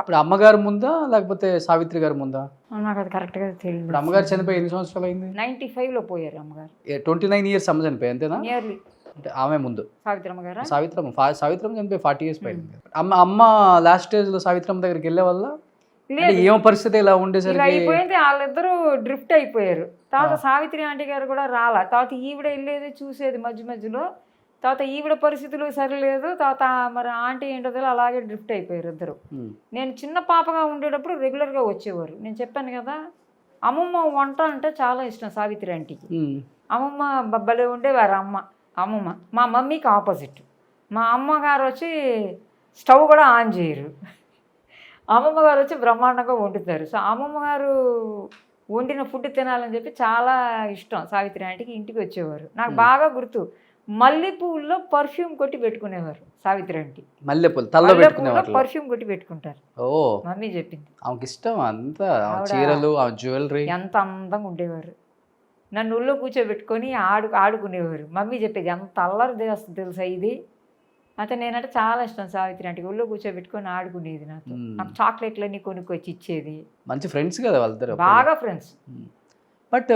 ఇప్పుడు అమ్మగారు ముందా లేకపోతే సావిత్రి గారు ముందా? నాకు అది కరెక్ట్గా తెలియదు. ఇప్పుడు అమ్మగారు చనిపోయి ఎన్ని సంవత్సరాలు అయింది? 95లో పోయారు అమ్మగారు. 29 ఇయర్స్ అమ్మ చనిపోయి అంతేనా? నియర్లీ. అంటే ఆమె ముందు సావిత్రమ్మ గారా? సావిత్రమ్మ చనిపోయి 40 years పైన. అమ్మ లాస్ట్ స్టేజ్ లో సావిత్రమ్మ దగ్గరికి వెళ్ళే వల్ల లేదు, ఏం పరిస్థితి ఇలా ఇలా ఉండేసరికి అయిపోయింది. వాళ్ళిద్దరూ డ్రిఫ్ట్ అయిపోయారు. తర్వాత సావిత్రి ఆంటీ గారు కూడా రాలా. తర్వాత ఈవిడ వెళ్ళేది చూసేది మధ్య మధ్యలో. తర్వాత ఈవిడ పరిస్థితులు సరిలేదు. తర్వాత మరి ఆంటీ ఏంటో అలాగే డ్రిఫ్ట్ అయిపోయారు ఇద్దరు. నేను చిన్న పాపగా ఉండేటప్పుడు రెగ్యులర్గా వచ్చేవారు. నేను చెప్పాను కదా, అమ్మమ్మ వంట అంటే చాలా ఇష్టం సావిత్రి ఆంటీకి. అమ్మమ్మ బబ్బలే ఉండేవారు అమ్మమ్మ. మా మమ్మీకి ఆపోజిట్. మా అమ్మగారు వచ్చి స్టవ్ కూడా ఆన్ చేయరు. అమ్మమ్మ గారు వచ్చి బ్రహ్మాండంగా వండుతారు. సో అమ్మమ్మ గారు వండిన ఫుడ్ తినాలని చెప్పి చాలా ఇష్టం సావిత్రి ఆంటీకి. ఇంటికి వచ్చేవారు. నాకు బాగా గుర్తు, మల్లెపూల్లో పర్ఫ్యూమ్ కొట్టి పెట్టుకునేవారు సావిత్రి ఆంటీ. మల్లెపూల్లో పర్ఫ్యూమ్ కొట్టి పెట్టుకుంటారు. మమ్మీ చెప్పింది. ఆమెకి ఇష్టం అంతా చీరలు, జ్యువెలరీ. ఎంత అందంగా ఉండేవారు. నన్ను ఒళ్ళో కూర్చోబెట్టుకొని ఆడుకునేవారు. మమ్మీ చెప్పేది, ఎంత అల్లరి చేస్తుంది తెలుసా ఇది. అయితే నేనంటే చాలా ఇష్టం సావిత్రి ఆంటీకి. ఒళ్ళో కూర్చోబెట్టుకొని ఆడుకునేది. నాకు చాక్లెట్లన్నీ కొనుక్కొచ్చి ఇచ్చేది. మంచి ఫ్రెండ్స్ కదా వాళ్ళిద్దరు, బాగా ఫ్రెండ్స్. బట్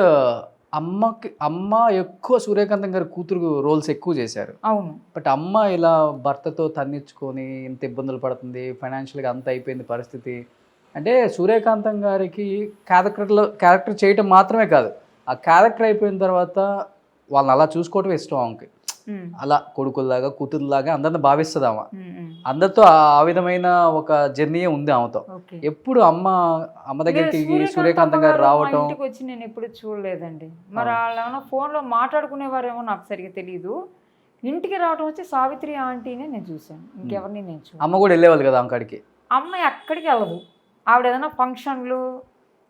అమ్మ ఎక్కువ సూర్యకాంతం గారి కూతురు రోల్స్ ఎక్కువ చేశారు. అవును. బట్ అమ్మ ఇలా భర్తతో తన్నించుకొని ఇంత ఇబ్బందులు పడుతుంది, ఫైనాన్షియల్గా అంత అయిపోయింది పరిస్థితి. అంటే సూర్యకాంతం గారికి క్యారెక్టర్ చేయటం మాత్రమే కాదు, ఆ క్యారెక్టర్ అయిపోయిన తర్వాత వాళ్ళని అలా చూసుకోవటం ఇష్టం ఆమెకి. అలా కొడుకుల్లాగా కూతురులాగా అందరిని భావిస్తుంది ఆమె. అందరితో ఆ విధమైన ఒక జర్నీ ఉంది ఆమెతో. ఎప్పుడు అమ్మ దగ్గరికి సూర్యకాంతం గారు రావటం వచ్చి నేను ఎప్పుడు చూడలేదండి. మరి వాళ్ళు ఏమన్నా ఫోన్లో మాట్లాడుకునేవారేమో నాకు సరిగ్గా తెలియదు. ఇంటికి రావడం వచ్చి సావిత్రి ఆంటీనే నేను చూశాను, ఇంకెవరిని నేను చూసాను. అమ్మ కూడా వెళ్ళేవాళ్ళు కదా అక్కడికి? అమ్మ ఎక్కడికి వెళ్ళదు. ఆవిడ ఏదైనా ఫంక్షన్లు,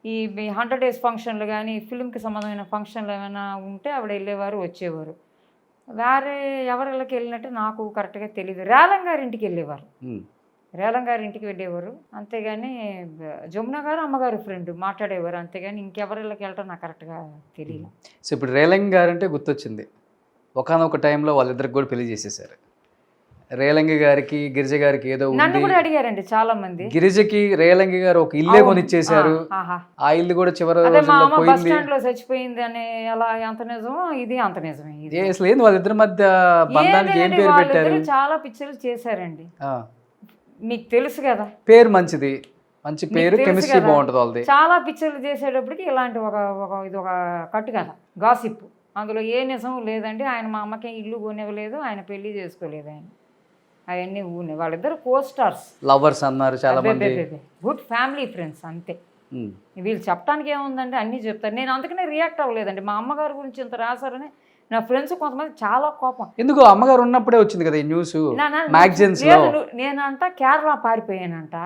ఈ 100 days ఫంక్షన్లు కానీ, ఫిల్మ్కి సంబంధమైన ఫంక్షన్లు ఏమైనా ఉంటే ఆవిడ వెళ్ళేవారు, వచ్చేవారు. వేరే ఎవరిళ్ళకి వెళ్ళినట్టు నాకు కరెక్ట్గా తెలియదు. రేలం గారి ఇంటికి వెళ్ళేవారు. రేలం గారి ఇంటికి వెళ్ళేవారు. అంతేగాని జమున గారు అమ్మగారు ఫ్రెండ్ మాట్లాడేవారు. అంతేగాని ఇంకెవరిళ్ళకి వెళ్ళటం నాకు కరెక్ట్గా తెలియదు. సో ఇప్పుడు రేలంగి గారు అంటే గుర్తొచ్చింది, ఒకానొక టైంలో వాళ్ళిద్దరికి కూడా పెళ్లి చేసేసారు. రేలంగి గారికి గిరిజ గారికి ఏదో నన్ను కూడా అడిగారండి చాలా మంది. గిరిజకి రేలంగి గారు ఒక ఇల్లే కొనిచ్చేసారు. ఆ ఇల్లు కూడా చివరి బస్ స్టాండ్ లో చచ్చిపోయింది అని ఎలా, ఎంత నిజమో ఇది అంత నిజమే. అసలు ఏంది వాళ్ళిద్దరి మధ్య బంధానికి ఏం పేరు పెట్టారు? చాలా పిక్చర్లు చేశారండి, మీకు తెలుసు కదా. పేరు మంచిది, మంచి పేరు, కెమిస్ట్రీ బాగుంటుంది వాళ్ళది. చాలా పిక్చర్లు చేసేటప్పటికి ఇలాంటి ఇది ఒక కట్టు కదా, గాసిప్. అందులో ఏ నిజం లేదండి. ఆయన మా అమ్మకి ఇల్లు కొనివ్వలేదు, ఆయన పెళ్లి చేసుకోలేదు, ఆయన అవన్నీ ఊనే. వాళ్ళిద్దరు కోస్టార్స్, లవర్స్ అన్నారు చాలా మంది, గుడ్ ఫ్యామిలీ ఫ్రెండ్స్ అంతే. వీళ్ళు చెప్పడానికి ఏముందండి, అన్నీ చెప్తారు. నేను అందుకనే రియాక్ట్ అవ్వలేదండి. మా అమ్మగారి గురించి ఇంత రాశారని నా ఫ్రెండ్స్ కొంతమంది చాలా కోపం. ఎందుకు అమ్మగారు ఉన్నప్పుడే వచ్చింది కదా ఈ న్యూస్ మ్యాగజైన్స్ లో. నేనంట కేరళ పారిపోయానంట,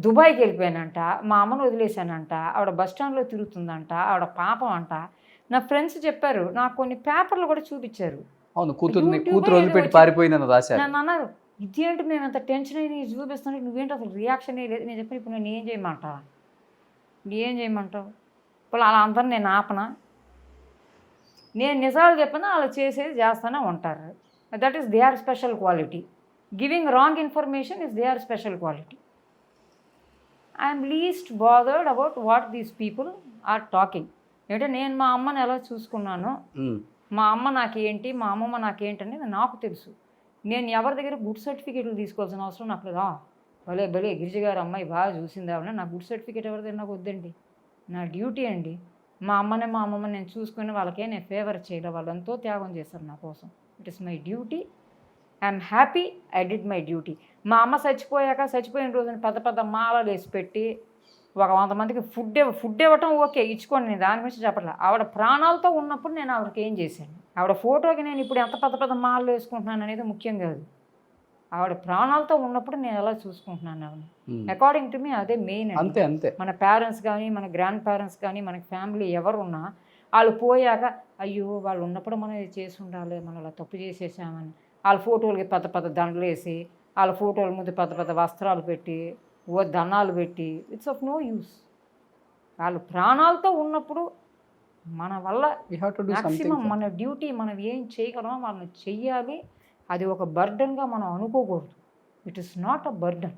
దుబాయ్కి వెళ్ళిపోయానంట, మా అమ్మను వదిలేశానంట, ఆవిడ బస్ స్టాండ్లో తిరుగుతుందంట, ఆవిడ పాపం అంట. నా ఫ్రెండ్స్ చెప్పారు, నాకు కొన్ని పేపర్లు కూడా చూపించారు. అవును, కూతురు వదిలిపెట్టి పారిపోయిందని రాశారు. నన్ను అన్నారు, ఇదేంటి మేము అంత టెన్షన్ అయ్యి చూపిస్తాను, నువ్వేంటి అసలు రియాక్షన్ లేదు. నేను చెప్పాను, ఇప్పుడు నేను ఏం చేయమంటావు? ఇప్పుడు అలా అందరూ నేను ఆపనా? నేను నిజాలు చెప్పినా వాళ్ళు చేసేది చేస్తూనే ఉంటారు. That is they are special quality. Giving wrong information is they are special quality. I'm least bothered about what these people are talking. అంటే నేను మా అమ్మని ఎలా చూసుకున్నానో, మా అమ్మ నాకేంటి, మా అమ్మమ్మ నాకేంటి అనేది నాకు తెలుసు. నేను ఎవరి దగ్గర గుడ్ సర్టిఫికేట్లు తీసుకోవాల్సిన అవసరం నాకు లేదా. భలే గిరిజ గారు అమ్మాయి బాగా చూసింది ఆవిడ, నా గుడ్ సర్టిఫికేట్ ఎవరి దగ్గర నాకు వద్దండి. నా డ్యూటీ అండి. మా అమ్మని మా అమ్మమ్మ నేను చూసుకుని వాళ్ళకే నేను ఫేవర్ చేయలే, వాళ్ళు ఎంతో త్యాగం చేశారు నా కోసం. It is my duty. I'm happy I did my duty. మా అమ్మ చచ్చిపోయిన రోజున పెద్ద మాలలు వేసి పెట్టి ఒక 100 మందికి ఫుడ్ ఇవ్వటం ఓకే, ఇచ్చుకోండి, నేను దాని గురించి చెప్పట్లేదు. ఆవిడ ప్రాణాలతో ఉన్నప్పుడు నేను ఆవిడకి ఏం చేశాను, ఆవిడ ఫోటోకి నేను ఇప్పుడు ఎంత పెద్ద మాలలు వేసుకుంటున్నాను అనేది ముఖ్యం కాదు. ఆవిడ ప్రాణాలతో ఉన్నప్పుడు నేను ఎలా చూసుకుంటున్నాను ఆవిడ, అకార్డింగ్ టు మీ అదే మెయిన్. అంతే. మన పేరెంట్స్ కానీ, మన గ్రాండ్ పేరెంట్స్ కానీ, మన ఫ్యామిలీ ఎవరున్నా వాళ్ళు పోయాక అయ్యో వాళ్ళు ఉన్నప్పుడు మనం ఇది చేసి ఉండాలి, మనం అలా తప్పు చేసేసామని వాళ్ళ ఫోటోలకి పెద్ద దండలు వేసి, వాళ్ళ ఫోటోల ముందు పెద్ద వస్త్రాలు పెట్టి, దండాలు పెట్టి, ఇట్స్ ఆఫ్ నో యూస్. వాళ్ళు ప్రాణాలతో ఉన్నప్పుడు మన వల్ల మ్యాక్సిమం మన డ్యూటీ, మనం ఏం చేయగలమో మనం చెయ్యాలి. అది ఒక బర్డన్గా మనం అనుకోకూడదు. It is not a burden.